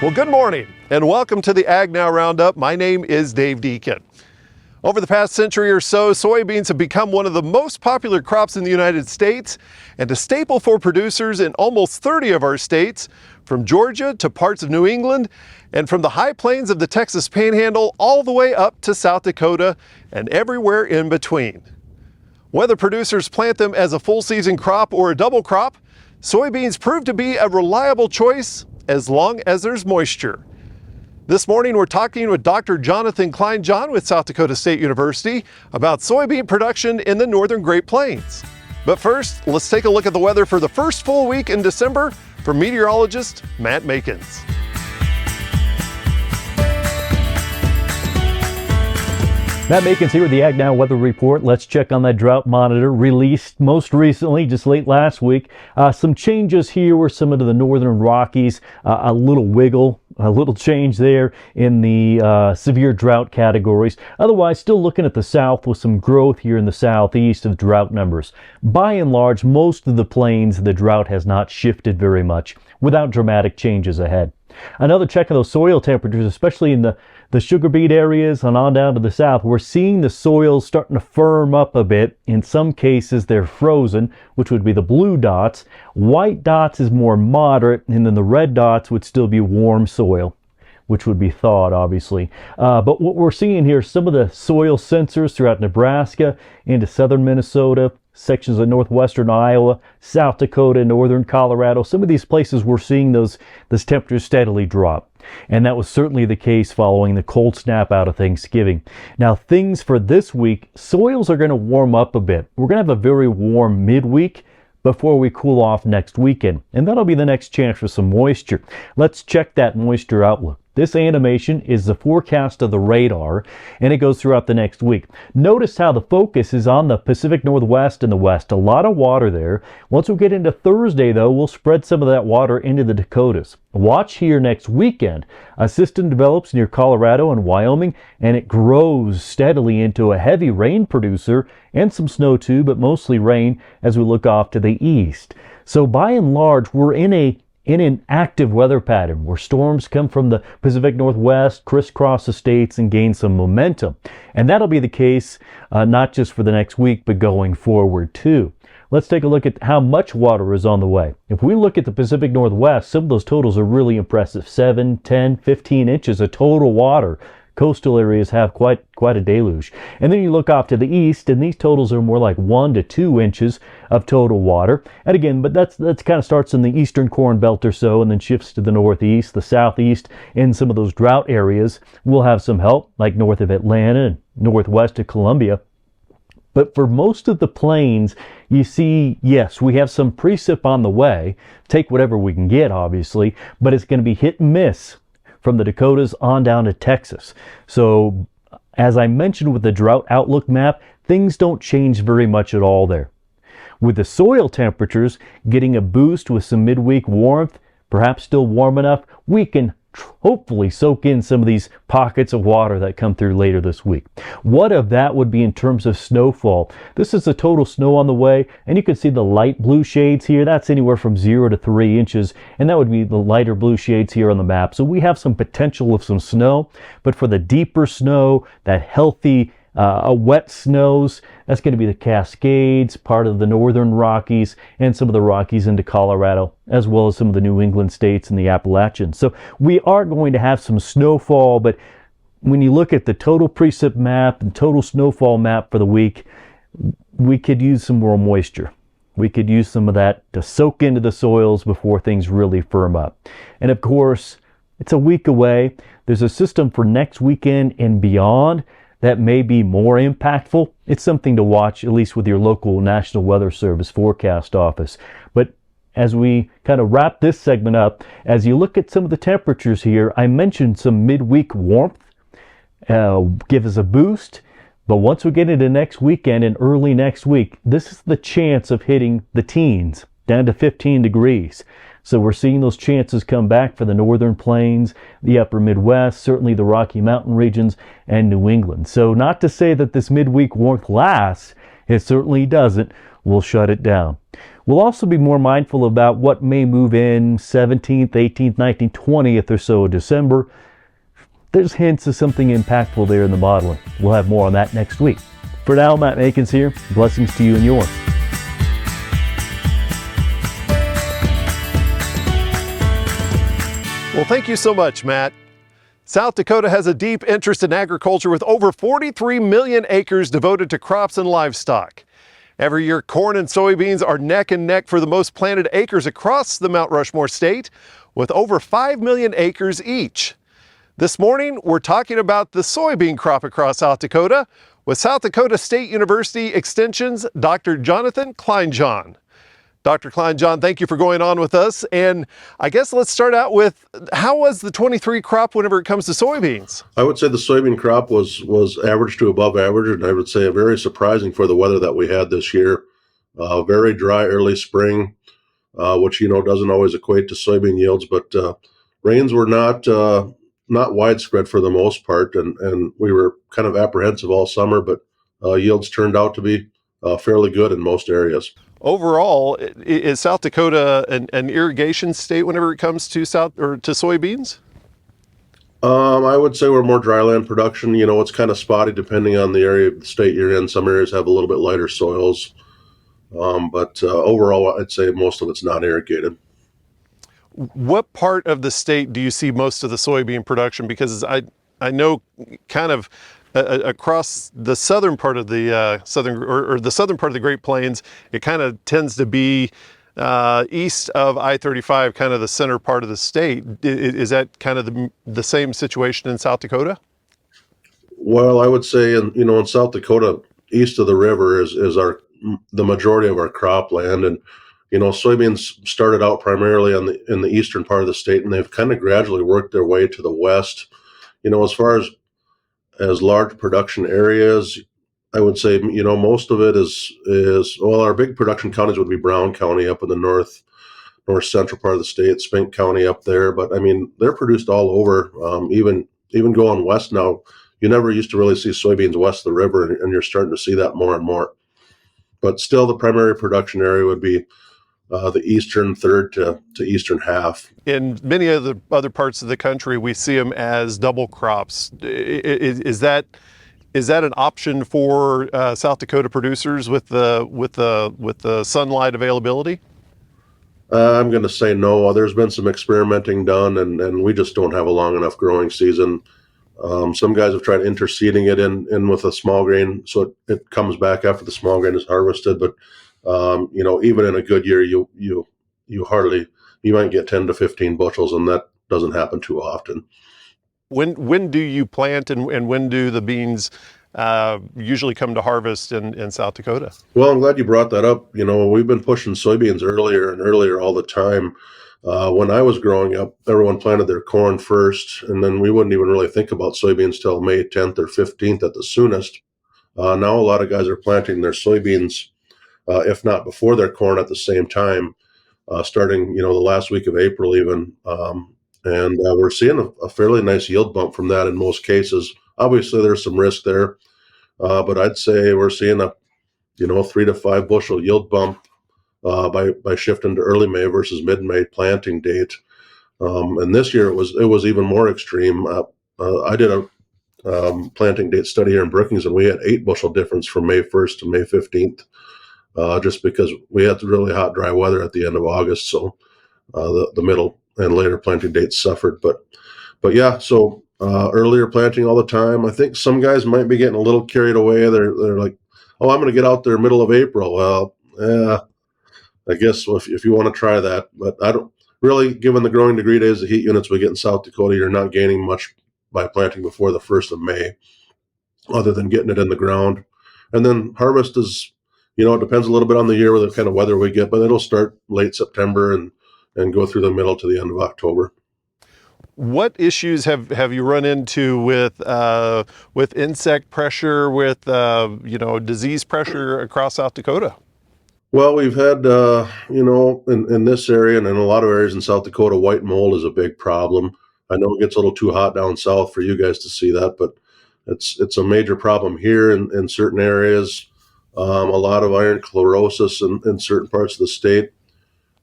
Well, good morning and welcome to the AgNow Roundup. My name is Dave Deacon. Over the past century or so, soybeans have become one of the most popular crops in the United States and a staple for producers in almost 30 of our states, from Georgia to parts of New England and from the high plains of the Texas Panhandle all the way up to South Dakota and everywhere in between. Whether producers plant them as a full season crop or a double crop, soybeans prove to be a reliable choice as long as there's moisture. This morning, we're talking with Dr. Johnathan Kleinjan with South Dakota State University about soybean production in the northern Great Plains. But first, let's take a look at the weather for the first full week in December from meteorologist Matt Makins. Matt Makins here with the AgNow Weather Report. Let's check on that drought monitor released most recently, just late last week. Some changes here were some of the northern Rockies, a little wiggle, a little change there in the severe drought categories. Otherwise, still looking at the south with some growth here in the southeast of drought numbers. By and large, most of the plains, the drought has not shifted very much without dramatic changes ahead. Another check of those soil temperatures, especially in the sugar beet areas and on down to the south, we're seeing the soils starting to firm up a bit. In some cases, they're frozen, which would be the blue dots. White dots is more moderate, and then the red dots would still be warm soil, which would be thawed, obviously. But what we're seeing here, some of the soil sensors throughout Nebraska, into southern Minnesota, sections of northwestern Iowa, South Dakota, northern Colorado, some of these places we're seeing those temperatures steadily drop. And that was certainly the case following the cold snap out of Thanksgiving. Now, things for this week, soils are going to warm up a bit. We're going to have a very warm midweek before we cool off next weekend. And that'll be the next chance for some moisture. Let's check that moisture outlook. This animation is the forecast of the radar, and it goes throughout the next week. Notice how the focus is on the Pacific Northwest and the West. A lot of water there. Once we get into Thursday, though, we'll spread some of that water into the Dakotas. Watch here next weekend. A system develops near Colorado and Wyoming, and it grows steadily into a heavy rain producer and some snow too, but mostly rain as we look off to the east. So by and large, we're in an active weather pattern where storms come from the Pacific Northwest, crisscross the states, and gain some momentum. And that'll be the case not just for the next week, but going forward too. Let's take a look at how much water is on the way. If we look at the Pacific Northwest, some of those totals are really impressive. 7, 10, 15 inches of total water. Coastal areas have quite a deluge. And then you look off to the east, and these totals are more like 1 to 2 inches of total water. And again, but that's kind of starts in the eastern corn belt or so, and then shifts to the northeast, the southeast, and some of those drought areas will have some help, like north of Atlanta and northwest of Columbia. But for most of the plains, you see, yes, we have some precip on the way. Take whatever we can get, obviously, but it's going to be hit and miss from the Dakotas on down to Texas. So, as I mentioned with the drought outlook map, things don't change very much at all there. With the soil temperatures getting a boost with some midweek warmth, perhaps still warm enough, we can hopefully soak in some of these pockets of water that come through later this week. What of that would be in terms of snowfall? This is the total snow on the way, and you can see the light blue shades here. That's anywhere from 0 to 3 inches, and that would be the lighter blue shades here on the map. So we have some potential of some snow, but for the deeper snow, that healthy wet snows, that's going to be the Cascades, part of the northern Rockies, and some of the Rockies into Colorado, as well as some of the New England states and the Appalachians. So we are going to have some snowfall, but when you look at the total precip map and total snowfall map for the week, we could use some more moisture. We could use some of that to soak into the soils before things really firm up. And of course, it's a week away. There's a system for next weekend and beyond that may be more impactful. It's something to watch, at least with your local National Weather Service forecast office. But as we kind of wrap this segment up, as you look at some of the temperatures here, I mentioned some midweek warmth give us a boost. But once we get into next weekend and early next week, this is the chance of hitting the teens, down to 15 degrees. So we're seeing those chances come back for the northern plains, the upper Midwest, certainly the Rocky Mountain regions, and New England. So not to say that this midweek warmth lasts, It certainly doesn't. We'll shut it down. We'll also be more mindful about what may move in 17th, 18th, 19th, 20th or so of December. There's hints of something impactful there in the modeling. We'll have more on that next week. For now, Matt Makins here. Blessings to you and yours. Well, thank you so much, Matt. South Dakota has a deep interest in agriculture with over 43 million acres devoted to crops and livestock. Every year, corn and soybeans are neck and neck for the most planted acres across the Mount Rushmore state, with over 5 million acres each. This morning, we're talking about the soybean crop across South Dakota with South Dakota State University Extension's Dr. Johnathan Kleinjan. Dr. Kleinjan, thank you for going on with us. And I guess let's start out with, how was the 23 crop whenever it comes to soybeans? I would say the soybean crop was average to above average, and I would say very surprising for the weather that we had this year. Very dry early spring, which doesn't always equate to soybean yields, but rains were not widespread for the most part, and we were kind of apprehensive all summer, but yields turned out to be fairly good in most areas. Overall, is South Dakota an irrigation state whenever it comes to soybeans? I would say we're more dryland production. It's kind of spotty depending on the area of the state you're in. Some areas have a little bit lighter soils, but overall, I'd say most of it's not irrigated. What part of the state do you see most of the soybean production? Because I know kind of across the southern part of the the southern part of the Great Plains, it kind of tends to be east of I-35, kind of the center part of the state. Is that kind of the same situation in South Dakota? Well, I would say in South Dakota, east of the river is the majority of our cropland, and soybeans started out primarily in the eastern part of the state, and they've kind of gradually worked their way to the west. As far as large production areas, I would say, most of it is our big production counties would be Brown County up in the north central part of the state, Spink County up there. But I mean, they're produced all over, even going west now. You never used to really see soybeans west of the river, and you're starting to see that more and more. But still, the primary production area would be the eastern third to eastern half. In many of the other parts of the country, we see them as double crops. Is that an option for South Dakota producers with the sunlight availability? I'm going to say no. There's been some experimenting done, and we just don't have a long enough growing season. Some guys have tried interseeding it in with a small grain, so it comes back after the small grain is harvested. But even in a good year, you might get 10 to 15 bushels, and that doesn't happen too often. When do you plant, and when do the beans usually come to harvest in South Dakota? Well, I'm glad you brought that up. We've been pushing soybeans earlier and earlier all the time. When I was growing up, everyone planted their corn first, and then we wouldn't even really think about soybeans till May 10th or 15th at the soonest. Now a lot of guys are planting their soybeans, if not before their corn, at the same time, starting the last week of April even. And we're seeing a fairly nice yield bump from that in most cases. Obviously, there's some risk there, but I'd say we're seeing a 3 to 5 bushel yield bump by shifting to early May versus mid-May planting date. And this year it was even more extreme. I did a planting date study here in Brookings, and we had 8 bushel difference from May 1st to May 15th, just because we had really hot, dry weather at the end of August. So the middle and later planting dates suffered. But yeah, so earlier planting all the time. I think some guys might be getting a little carried away. They're like, oh, I'm going to get out there middle of April. Well, I guess if you want to try that, but I don't really, given the growing degree days, the heat units we get in South Dakota, you're not gaining much by planting before the 1st of May, other than getting it in the ground. And then harvest is, it depends a little bit on the year with the kind of weather we get, but it'll start late September and go through the middle to the end of October. What issues have you run into with insect pressure, with disease pressure across South Dakota? Well, we've had in this area and in a lot of areas in South Dakota, white mold is a big problem. I know it gets a little too hot down south for you guys to see that, but it's a major problem here in certain areas. a lot of iron chlorosis in certain parts of the state.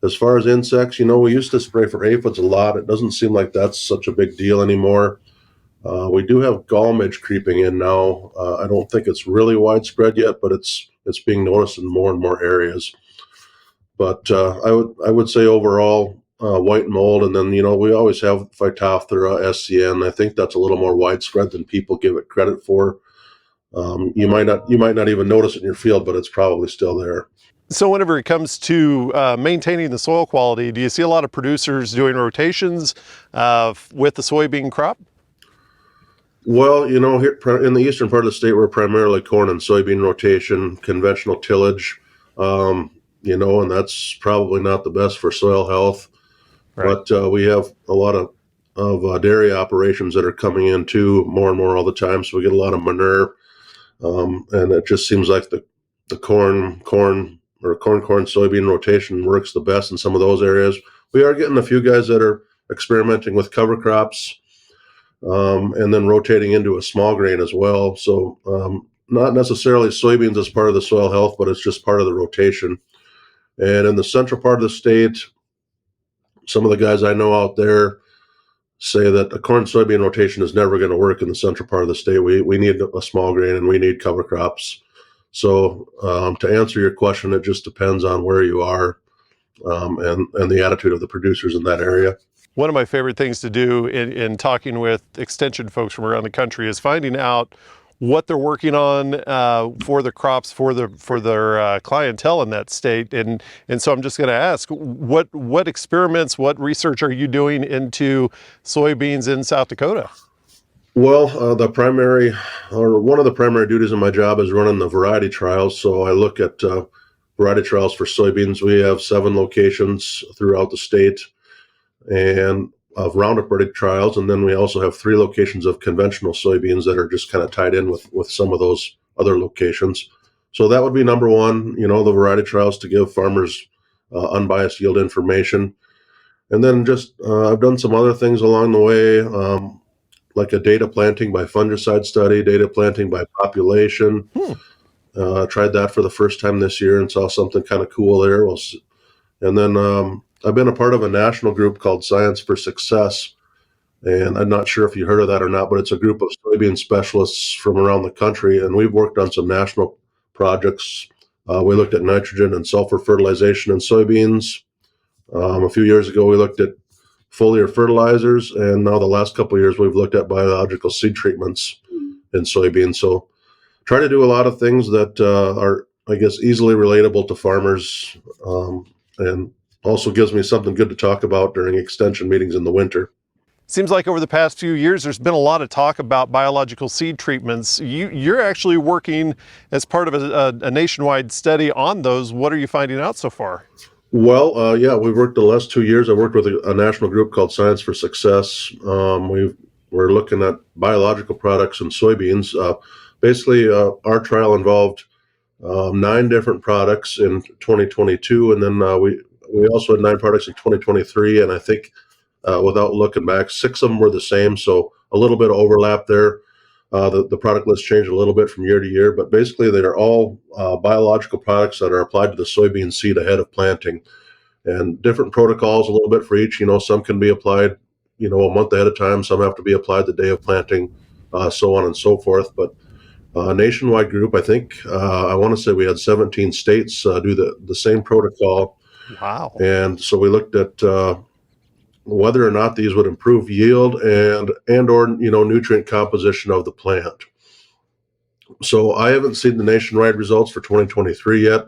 As far as insects, we used to spray for aphids a lot. It doesn't seem like that's such a big deal anymore. We do have gall midge creeping in now. I don't think it's really widespread yet, but it's being noticed in more and more areas. But I would say overall, white mold, and then we always have Phytophthora, SCN. I think that's a little more widespread than people give it credit for. You might not even notice it in your field, but it's probably still there. So whenever it comes to maintaining the soil quality, do you see a lot of producers doing rotations with the soybean crop? Well, here in the eastern part of the state, we're primarily corn and soybean rotation, conventional tillage, and that's probably not the best for soil health. Right. But we have a lot of dairy operations that are coming in too, more and more all the time. So we get a lot of manure, and it just seems like the corn soybean rotation works the best in some of those areas. We are getting a few guys that are experimenting with cover crops, and then rotating into a small grain as well. So not necessarily soybeans as part of the soil health, but it's just part of the rotation. And in the central part of the state, some of the guys I know out there say that a corn soybean rotation is never going to work in the central part of the state. We need a small grain and we need cover crops. So to answer your question, it just depends on where you are, and the attitude of the producers in that area. One of my favorite things to do in talking with extension folks from around the country is finding out what they're working on for the crops for their clientele in that state, and so I'm just going to ask, what experiments, what research are you doing into soybeans in South Dakota? Well, one of the primary duties of my job is running the variety trials. So I look at variety trials for soybeans. We have 7 locations throughout the state, and of Roundup ready trials, and then we also have 3 locations of conventional soybeans that are just kind of tied in with some of those other locations. So that would be number one, the variety trials to give farmers unbiased yield information. And then just I've done some other things along the way, like a data planting by fungicide study, data planting by population. Tried that for the first time this year and saw something kind of cool there. And then I've been a part of a national group called Science for Success, and I'm not sure if you heard of that or not, but it's a group of soybean specialists from around the country, and we've worked on some national projects. We looked at nitrogen and sulfur fertilization in soybeans. A few years ago, we looked at foliar fertilizers, and now the last couple of years, we've looked at biological seed treatments in soybeans. So try to do a lot of things that are, I guess, easily relatable to farmers, and also gives me something good to talk about during extension meetings in the winter. Seems like over the past few years, there's been a lot of talk about biological seed treatments. You're actually working as part of a nationwide study on those. What are you finding out so far? Well, yeah, we've worked the last 2 years. I worked with a national group called Science for Success. We're looking at biological products in soybeans. Basically, our trial involved 9 different products in 2022, and then we also had 9 products in 2023, and I think without looking back, 6 of them were the same, so a little bit of overlap there. The product list changed a little bit from year to year, but basically they are all biological products that are applied to the soybean seed ahead of planting, and different protocols a little bit for each. Some can be applied, a month ahead of time. Some have to be applied the day of planting, so on and so forth. But nationwide group, I think I want to say we had 17 states do the same protocol. Wow. And so we looked at whether or not these would improve yield and or nutrient composition of the plant. So I haven't seen the nationwide results for 2023 yet.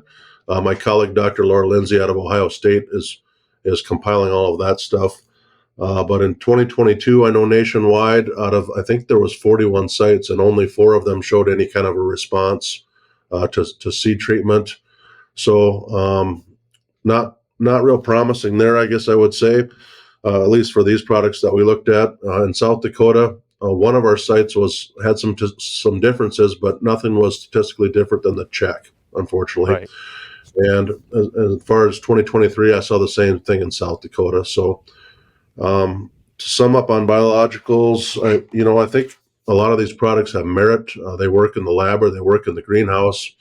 My colleague, Dr. Laura Lindsay out of Ohio State, is compiling all of that stuff. But in 2022, I know nationwide, out of, I think there was 41 sites, and only 4 of them showed any kind of a response to seed treatment. So not real promising there, I guess I would say, at least for these products that we looked at. In South Dakota, one of our sites had some differences, but nothing was statistically different than the check, unfortunately. Right. And as far as 2023, I saw the same thing in South Dakota. So to sum up on biologicals, I think a lot of these products have merit. They work in the lab or they work in the greenhouse.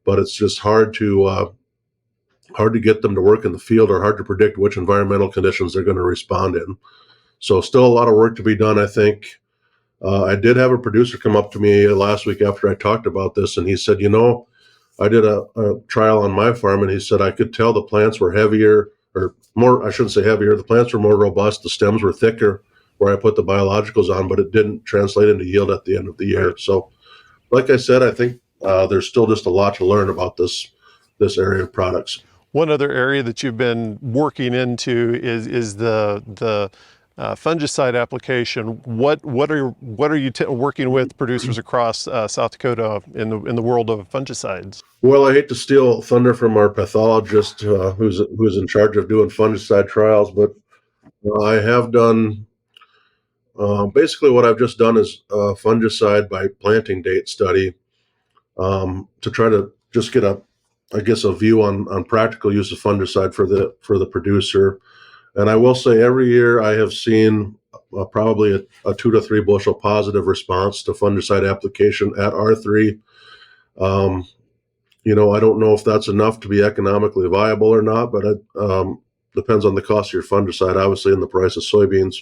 but it's just hard to get them to work in the field, or hard to predict which environmental conditions they're going to respond in. So still a lot of work to be done, I think. I did have a producer come up to me last week after I talked about this, and he said, I did a trial on my farm, and he said I could tell the plants were heavier, or more, I shouldn't say heavier, the plants were more robust, the stems were thicker where I put the biologicals on, but it didn't translate into yield at the end of the year. So like I said, I think there's still just a lot to learn about this area of products. One other area that you've been working into is the fungicide application. What are you working with producers across South Dakota in the world of fungicides? Well, I hate to steal thunder from our pathologist who's in charge of doing fungicide trials, but I have done basically what I've just done is fungicide by planting date study to try to just get a view on practical use of fungicide for the producer. And I will say every year I have seen probably a 2 to 3 bushel positive response to fungicide application at R3. I don't know if that's enough to be economically viable or not, but it depends on the cost of your fungicide, obviously, and the price of soybeans.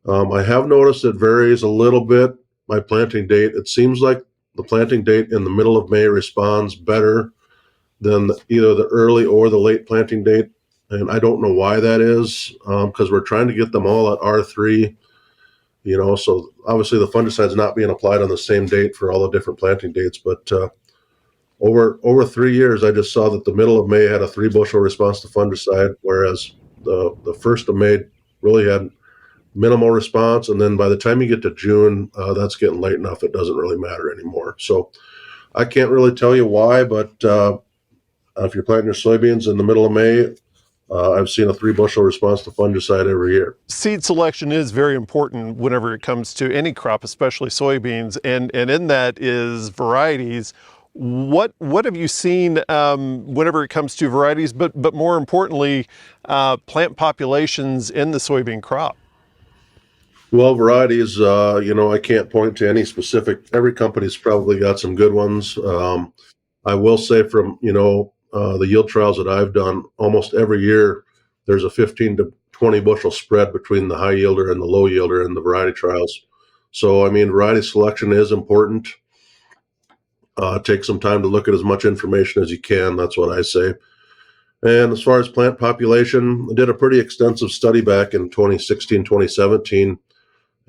I have noticed it varies a little bit by planting date. It seems like the planting date in the middle of May responds better than either the early or the late planting date. And I don't know why that is, because we're trying to get them all at R3, so obviously the fungicide is not being applied on the same date for all the different planting dates. But over 3 years, I just saw that the middle of May had a 3 bushel response to fungicide, whereas the 1st of May really had minimal response. And then by the time you get to June, that's getting late enough. It doesn't really matter anymore. So I can't really tell you why, but if you're planting your soybeans in the middle of May, I've seen a 3 bushel response to fungicide every year. Seed selection is very important whenever it comes to any crop, especially soybeans, and in that is varieties. What have you seen whenever it comes to varieties, but more importantly, plant populations in the soybean crop? Well, varieties, I can't point to any specific. Every company's probably got some good ones. I will say from, the yield trials that I've done, almost every year, there's a 15 to 20 bushel spread between the high yielder and the low yielder in the variety trials. So, variety selection is important. Take some time to look at as much information as you can. That's what I say. And as far as plant population, I did a pretty extensive study back in 2016, 2017,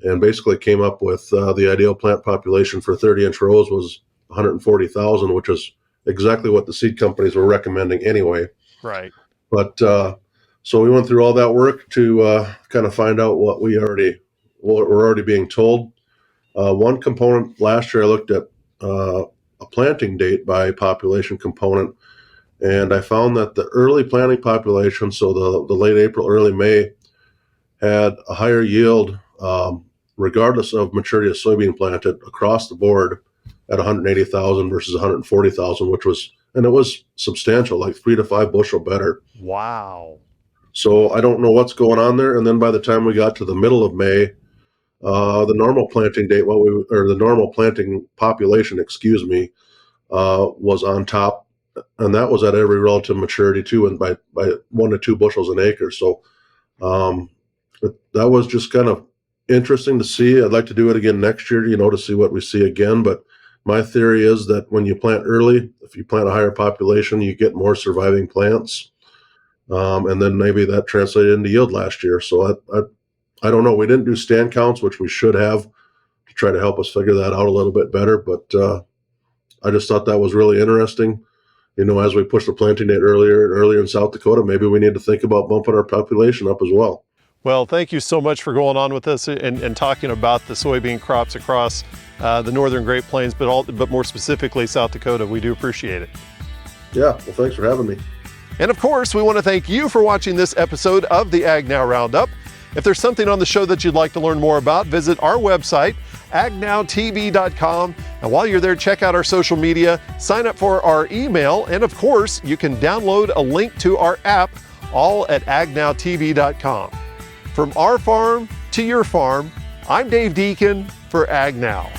and basically came up with the ideal plant population for 30-inch rows was 140,000, which is exactly what the seed companies were recommending anyway. Right. But so we went through all that work to kind of find out what we're already being told. One component last year, I looked at a planting date by population component, and I found that the early planting population, so the late April, early May, had a higher yield regardless of maturity of soybean planted across the board at 180,000 versus 140,000, it was substantial, like 3 to 5 bushel better. Wow. So I don't know what's going on there. And then by the time we got to the middle of May, the normal planting date, the normal planting population, was on top, and that was at every relative maturity too, and by 1 to 2 bushels an acre. So that was just kind of interesting to see. I'd like to do it again next year, to see what we see again. But my theory is that when you plant early, if you plant a higher population, you get more surviving plants. And then maybe that translated into yield last year. So I don't know. We didn't do stand counts, which we should have, to try to help us figure that out a little bit better. But I just thought that was really interesting. As we push the planting date earlier and earlier in South Dakota, maybe we need to think about bumping our population up as well. Well, thank you so much for going on with us and talking about the soybean crops across the northern Great Plains, but more specifically South Dakota. We do appreciate it. Yeah, well, thanks for having me. And of course, we want to thank you for watching this episode of the AgNow Roundup. If there's something on the show that you'd like to learn more about, visit our website, agnowtv.com. And while you're there, check out our social media, sign up for our email, and of course, you can download a link to our app, all at agnowtv.com. From our farm to your farm, I'm Dave Deacon for AgNow.